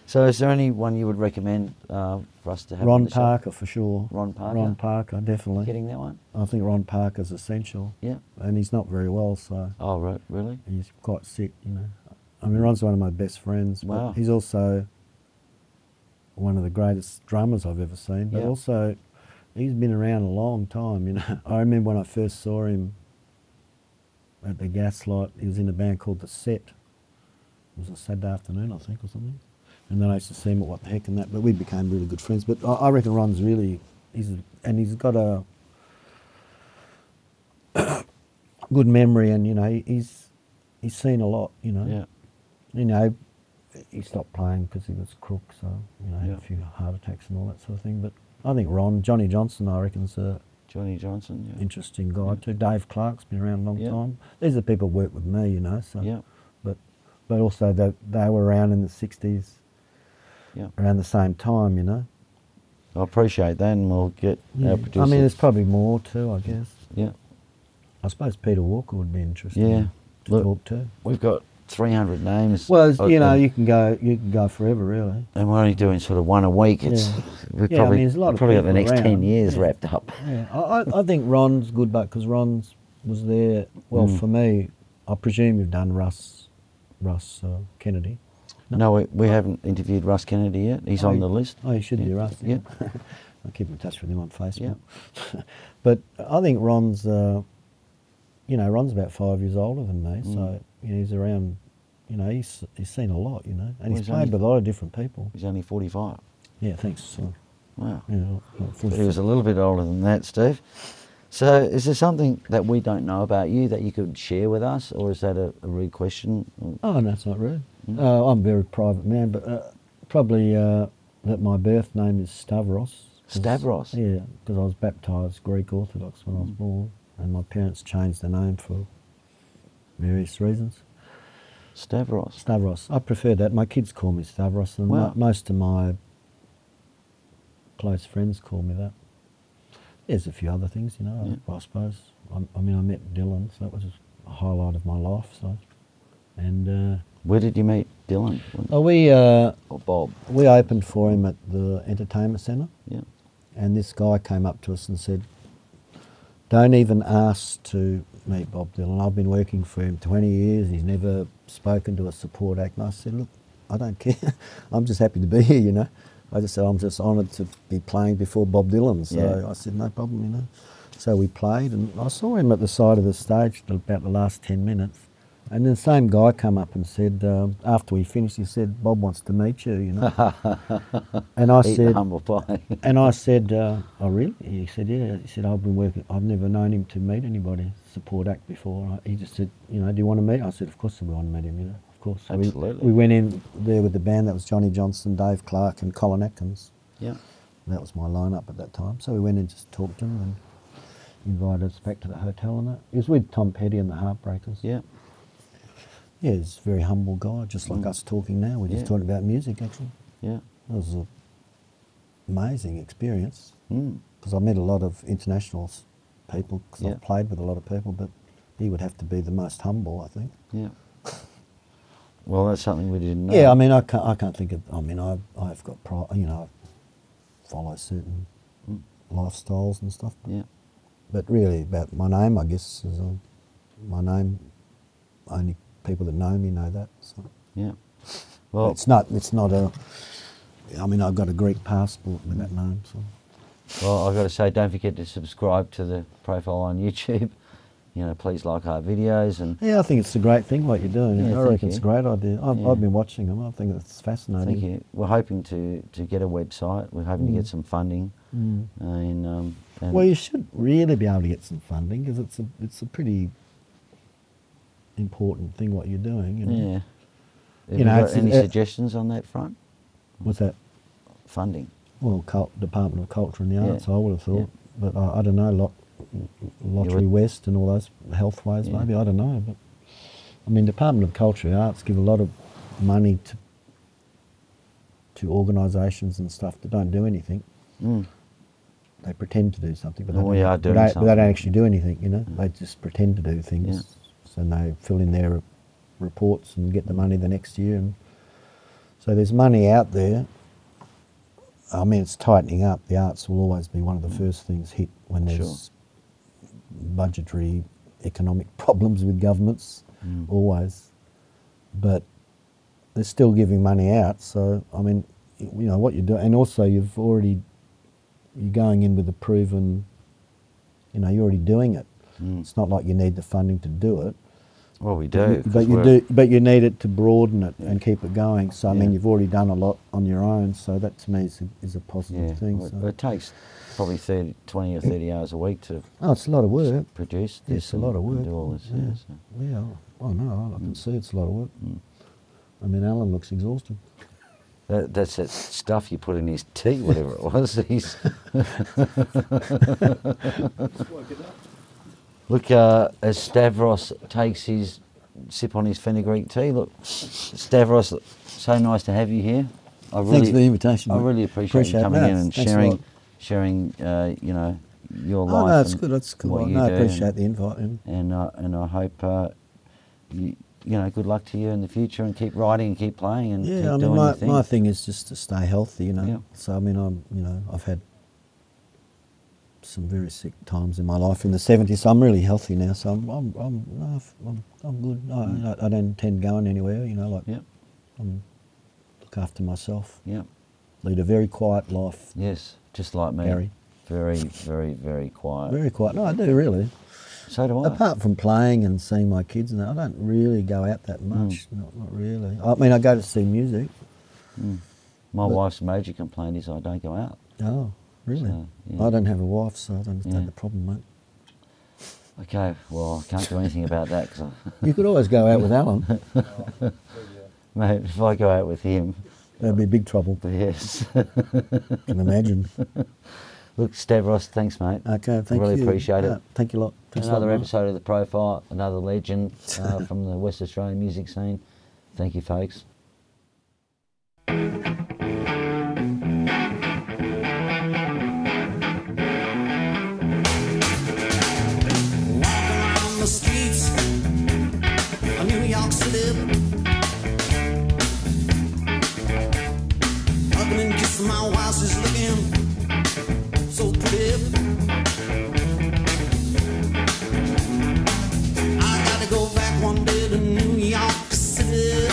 So is there anyone you would recommend for us to have Ron on the show? Parker for sure. Ron Parker? Ron Parker, definitely. Getting that one? I think Ron Parker's essential. Yeah. And he's not very well, so Oh, right, really? he's quite sick, you know. I mean, Ron's one of my best friends, but Wow. he's also one of the greatest drummers I've ever seen. But Yeah. also, he's been around a long time, you know. I remember when I first saw him at the Gaslight, he was in a band called The Set. It was a Saturday afternoon, I think, or something. And then I used to see him at What the Heck and that, but we became really good friends. But I reckon Ron's really, he's got a good memory, and, you know, he's seen a lot, you know. Yeah. You know, he stopped playing because he was crook, so, you know, had Yeah. a few heart attacks and all that sort of thing. But I think Johnny Johnson, I reckon, is a Johnny Johnson, yeah. interesting guy too. Dave Clark's been around a long Yeah. time. These are people who work with me, you know. So, Yeah. but also they were around in the 60s, Yeah. around the same time, you know. I appreciate that, and we'll get our I producer. mean, there's probably more too, I guess. Yeah. I suppose Peter Walker would be interesting Yeah. to Look, talk to. We've got 300 names. Well, you know, and, you can go forever, really. and we're only doing sort of one a week. It's Yeah. we've Yeah, I probably, mean, there's a lot of probably got the people next around. 10 years Yeah. wrapped up. Yeah, I think Ron's good, but because Ron's was there. Well, for me, I presume you've done Russ Kennedy. No, we haven't interviewed Russ Kennedy yet. He's on the list. Oh, you should do Russ. Yeah. I keep in touch with him on Facebook. But I think Ron's, you know, Ron's about 5 years older than me, so you know, he's around. You know, he's seen a lot, you know, and Well, he's he's played only- with a lot of different people. He's only 45. Yeah, thanks. So, Wow. you know, like He was a little bit older than that, Steve. So is there something that we don't know about you that you could share with us, or is that a rude question? Oh, no, it's not rude. I'm a very private man, but probably that my birth name is Stavros. Stavros? Yeah, because I was baptised Greek Orthodox when I was born, and my parents changed the name for various reasons. Stavros. Stavros. I prefer that. My kids call me Stavros, and Wow. most of my close friends call me that. There's a few other things, you know, I suppose. I mean, I met Dylan, so that was a highlight of my life. So, and Where did you meet Dylan? or Bob? we opened for him at the entertainment centre, Yeah. and this guy came up to us and said, "Don't even ask to meet Bob Dylan. I've been working for him 20 years. He's never spoken to a support act." And I said, "Look, I don't care. I'm just happy to be here, you know." I just said, "I'm just honoured to be playing before Bob Dylan." So Yeah. I said, "No problem, you know." So we played, and I saw him at the side of the stage for about the last 10 minutes. And then the same guy come up and said, after we finished, he said, "Bob wants to meet you, you know." And I Eat the said, humble pie. and I said, "Oh, really?" He said, "Yeah." He said, I've never known him to meet anybody, support act before." He just said, "You know, do you want to meet?" I said, "Of course we want to meet him, you know, of course." So Absolutely. we went in there with the band. That was Johnny Johnson, Dave Clark and Colin Atkins. Yeah. That was my lineup at that time. So we went in to talk to him and invited us back to the hotel and that. He was with Tom Petty and the Heartbreakers. Yeah. Yeah, he's a very humble guy, just like us talking now. We're just Yeah. talking about music, actually. Yeah. It was an amazing experience Mm. because I met a lot of international people because Yeah. I've played with a lot of people, but he would have to be the most humble, I think. Yeah. Well, that's something we didn't know. Yeah, I mean, I can't think of. I mean, I've got you know, I follow certain lifestyles and stuff. Yeah. But really, about my name, I guess, is my name. Only people that know me know that. So. Yeah. Well, It's not a. I mean, I've got a Greek passport with that name. So. well, I've got to say, don't forget to subscribe to the profile on YouTube. You know, please like our videos and Yeah, I think it's a great thing what you're doing. Yeah, I thank reckon it's a you. great idea. Yeah. I've been watching them. I think it's fascinating. thank you. We're hoping to get a website. We're hoping to get some funding. And Well, you should really be able to get some funding because it's a pretty important thing what you're doing. You know? yeah. Have You know, got it's- any suggestions on that front? What's that? Funding. Well, Department of Culture and the Yeah. Arts, I would have thought. Yeah. But I don't know. Lottery West and all those healthways, maybe, I don't know. But I mean, Department of Culture and Arts give a lot of money to organisations and stuff that don't do anything. They pretend to do something, but they don't actually do anything, you know. They just pretend to do things, so they fill in their reports and get the money the next year. And so there's money out there. I mean, it's tightening up. The arts will always be one of the first things hit when there's budgetary, economic problems with governments, always. But they're still giving money out, so, I mean, you know, what you do, and also you're going in with a proven, you know, you're already doing it. It's not like you need the funding to do it. Well, we do. But you need it to broaden it and keep it going. So, I mean, you've already done a lot on your own, so that to me is a positive thing. Well, so. it takes probably 20 or 30 hours a week to it's a lot of work. Produce this. It's a lot of work. And do all this. Yeah, well, no, I can see it's a lot of work. I mean, Alan looks exhausted. That's that stuff you put in his tea, whatever it was. Look, as Stavros takes his sip on his fenugreek tea, look, Stavros, so nice to have you here. Thanks for the invitation. I really appreciate you coming in and sharing, you know, your life. No, it's good. It's good. I appreciate the invite. And I hope you know, good luck to you in the future, and keep writing and keep playing and keep doing your thing. My thing is just to stay healthy, you know. Yeah. So I mean, I've had some very sick times in my life in the 70s. So I'm really healthy now. So I'm good. I don't intend going anywhere, you know. Like look after myself. Yeah. Lead a very quiet life. Yes, just like me. Gary. Very, very, very quiet. Very quiet. No, I do really. So do I. Apart from playing and seeing my kids and that, I don't really go out that much. Not really. I mean, I go to see music. My wife's major complaint is I don't go out. Oh, really? So, I don't have a wife, so I don't understand the problem, mate. Okay, well, I can't do anything about that. You could always go out with Alan. Mate, if I go out with him... That'd be big trouble. Yes. Can imagine. Look, Stavros, thanks, mate. Okay, thank you. Really appreciate it. Thank you a lot. Thanks another episode of The Profile, another legend from the West Australian music scene. Thank you, folks. The streets of New York City, hugging and kissing my wife, she's looking so pretty. I gotta go back one day to New York City.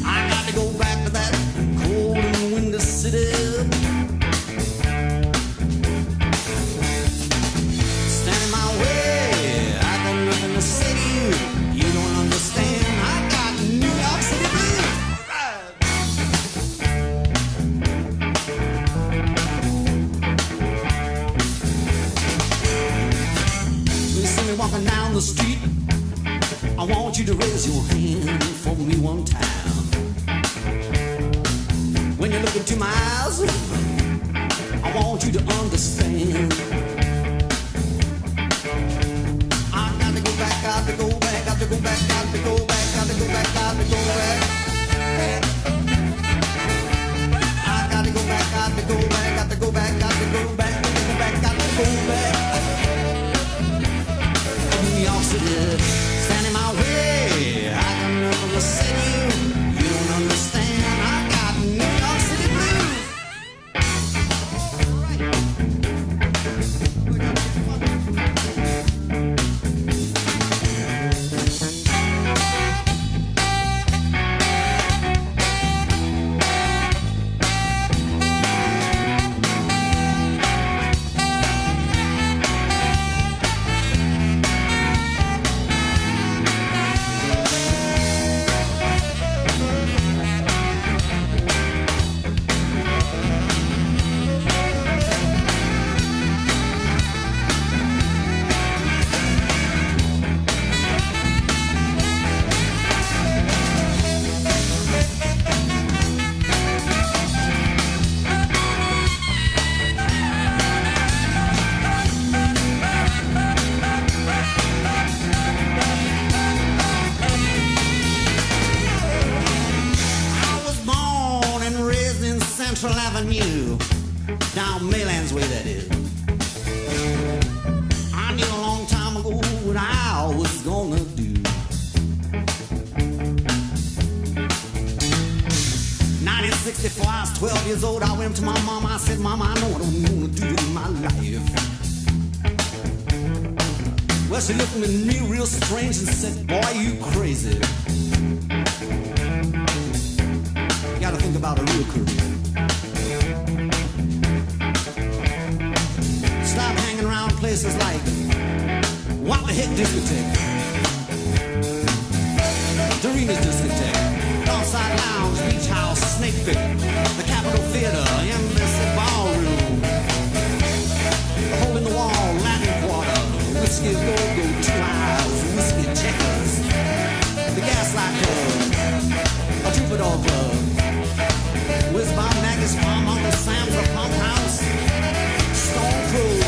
I gotta go back to that cold and windy city. Walking down the street, I want you to raise your hand for me one time. When you look into my eyes, I want you to understand. I gotta go back, gotta go back, gotta go back, gotta go back, gotta go back, gotta go back. I gotta go back, gotta go back, gotta go back, gotta go back, gotta go back, gotta go back. New York City, stand in my way. I got nothing to say to you. You don't understand. I got New York City blues. Down Mayland's way, that is. I knew a long time ago what I was gonna do. 1964, I was 12 years old. I went to my mama, I said, Mama, I know what I'm gonna do with my life. Well, she looked at me real strange and said, boy, you crazy. You gotta think about a real career. Stop hanging around places like What the Heck Discotheque, Dorina's Discotheque, Northside Lounge, Beach House, Snake Pit, the Capitol Theater, Embassy Ballroom, the Hole in the Wall, Latin Quarter, Whiskey Go-Go, 2 Eyes, Whiskey Checkers, the Gaslight Club, a Troubadour Club, Whiz-Bob Maggie's Farm, Uncle Sam's, a Pump House, Stone Cold.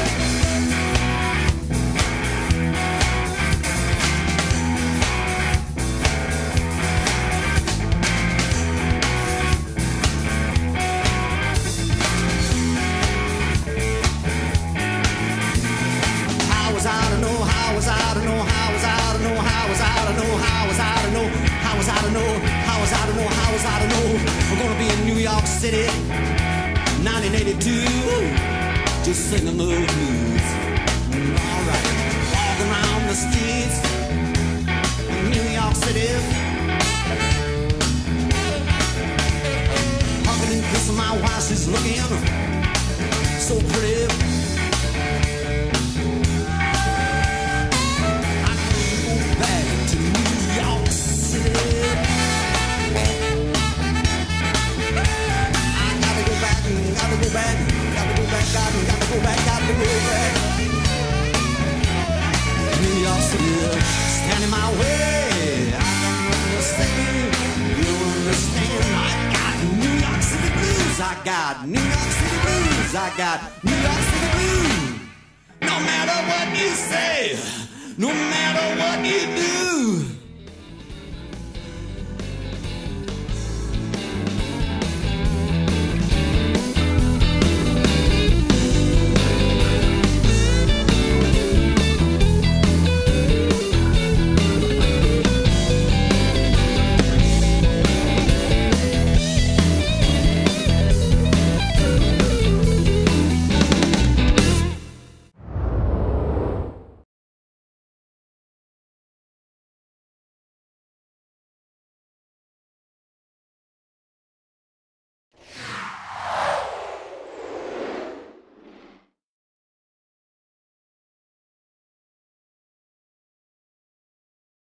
I don't know. I'm gonna be in New York City, 1982, just singing the blues. Alright, walking around the streets of New York City, hugging and kissing my wife, she's looking so pretty. I can go back to New York City. Gotta go back. New York City, stand in my way. I don't understand. You don't understand. I got New York City blues. I got New York City blues. I got New York City blues. No matter what you say, no matter what you do.